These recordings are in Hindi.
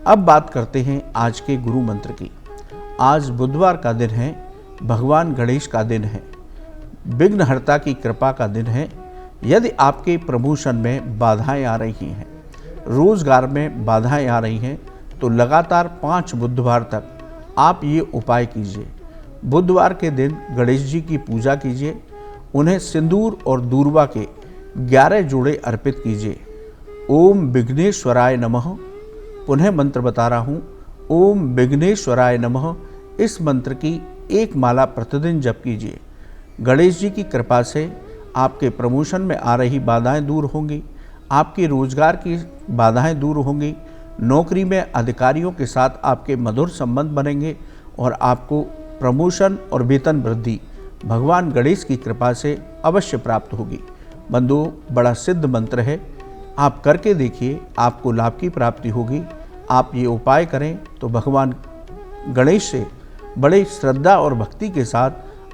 अब बात करते हैं आज के गुरु मंत्र की। आज बुधवार का दिन है, भगवान गणेश का दिन है, विघ्नहर्ता की कृपा का दिन है। यदि आपके प्रमोशन में बाधाएं आ रही हैं, रोजगार में बाधाएं आ रही हैं, तो लगातार 5 बुधवार तक आप ये उपाय कीजिए। बुधवार के दिन गणेश जी की पूजा कीजिए, उन्हें सिंदूर और दूर्वा के 11 जोड़े अर्पित कीजिए। ओम विघ्नेश्वराय नमः। पुनः मंत्र बता रहा हूँ, ओम विघ्नेश्वराय नमः। इस मंत्र की एक माला प्रतिदिन जप कीजिए। गणेश जी की कृपा से आपके प्रमोशन में आ रही बाधाएं दूर होंगी, आपके रोजगार की बाधाएं दूर होंगी, नौकरी में अधिकारियों के साथ आपके मधुर संबंध बनेंगे और आपको प्रमोशन और वेतन वृद्धि भगवान गणेश की कृपा से अवश्य प्राप्त होगी। बंधुओं, बड़ा सिद्ध मंत्र है, आप करके देखिए, आपको लाभ की प्राप्ति होगी। आप ये उपाय करें तो भगवान गणेश से बड़े श्रद्धा और भक्ति के साथ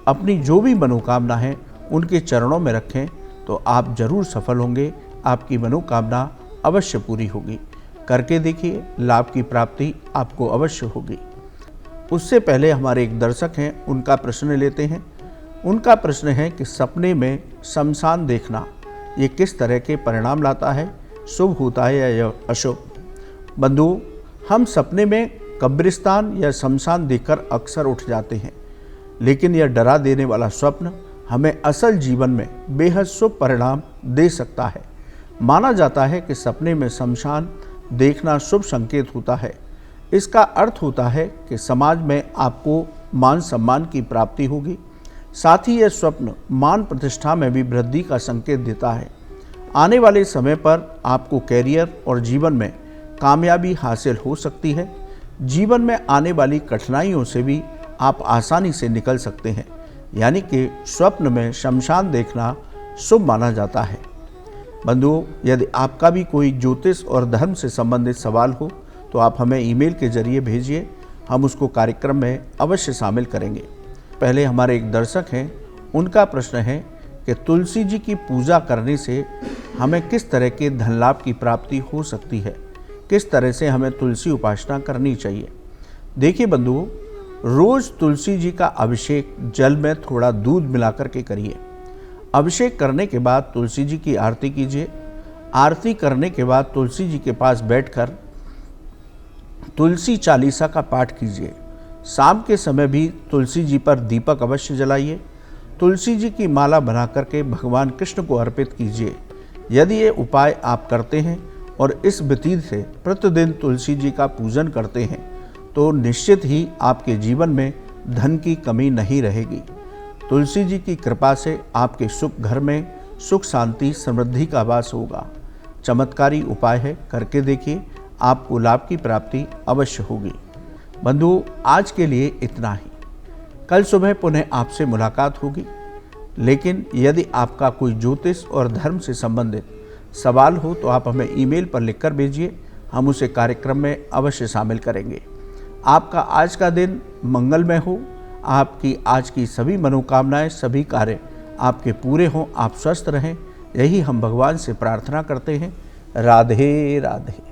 अपनी जो भी मनोकामना है उनके चरणों में रखें तो आप जरूर सफल होंगे। आपकी मनोकामना अवश्य पूरी होगी। करके देखिए, लाभ की प्राप्ति आपको अवश्य होगी। उससे पहले हमारे एक दर्शक हैं, उनका प्रश्न लेते हैं। उनका प्रश्न है कि सपने में शमशान देखना ये किस तरह के परिणाम लाता है, शुभ होता है या अशुभ। बंधुओं, हम सपने में कब्रिस्तान या शमशान देखकर अक्सर उठ जाते हैं, लेकिन यह डरा देने वाला स्वप्न हमें असल जीवन में बेहद शुभ परिणाम दे सकता है। माना जाता है कि सपने में शमशान देखना शुभ संकेत होता है। इसका अर्थ होता है कि समाज में आपको मान सम्मान की प्राप्ति होगी। साथ ही यह स्वप्न मान प्रतिष्ठा में भी वृद्धि का संकेत देता है। आने वाले समय पर आपको कैरियर और जीवन में कामयाबी हासिल हो सकती है। जीवन में आने वाली कठिनाइयों से भी आप आसानी से निकल सकते हैं। यानी कि स्वप्न में शमशान देखना शुभ माना जाता है। बंधुओं, यदि आपका भी कोई ज्योतिष और धर्म से संबंधित सवाल हो तो आप हमें ईमेल के जरिए भेजिए, हम उसको कार्यक्रम में अवश्य शामिल करेंगे। पहले हमारे एक दर्शक हैं, उनका प्रश्न है कि तुलसी जी की पूजा करने से हमें किस तरह के धन लाभ की प्राप्ति हो सकती है, किस तरह से हमें तुलसी उपासना करनी चाहिए। देखिए बंधुओं, रोज तुलसी जी का अभिषेक जल में थोड़ा दूध मिलाकर के करिए। अभिषेक करने के बाद तुलसी जी की आरती कीजिए। आरती करने के बाद तुलसी जी के पास बैठकर तुलसी चालीसा का पाठ कीजिए। शाम के समय भी तुलसी जी पर दीपक अवश्य जलाइए। तुलसी जी की माला बना करके भगवान कृष्ण को अर्पित कीजिए। यदि ये उपाय आप करते हैं और इस विधि से प्रतिदिन तुलसी जी का पूजन करते हैं तो निश्चित ही आपके जीवन में धन की कमी नहीं रहेगी। तुलसी जी की कृपा से आपके सुख घर में सुख शांति समृद्धि का वास होगा। चमत्कारी उपाय है, करके देखिए, आपको लाभ की प्राप्ति अवश्य होगी। बंधुओं, आज के लिए इतना ही। कल सुबह पुनः आपसे मुलाकात होगी। लेकिन यदि आपका कोई ज्योतिष और धर्म से संबंधित सवाल हो तो आप हमें ईमेल पर लिखकर भेजिए, हम उसे कार्यक्रम में अवश्य शामिल करेंगे। आपका आज का दिन मंगलमय हो। आपकी आज की सभी मनोकामनाएं, सभी कार्य आपके पूरे हों, आप स्वस्थ रहें, यही हम भगवान से प्रार्थना करते हैं। राधे राधे।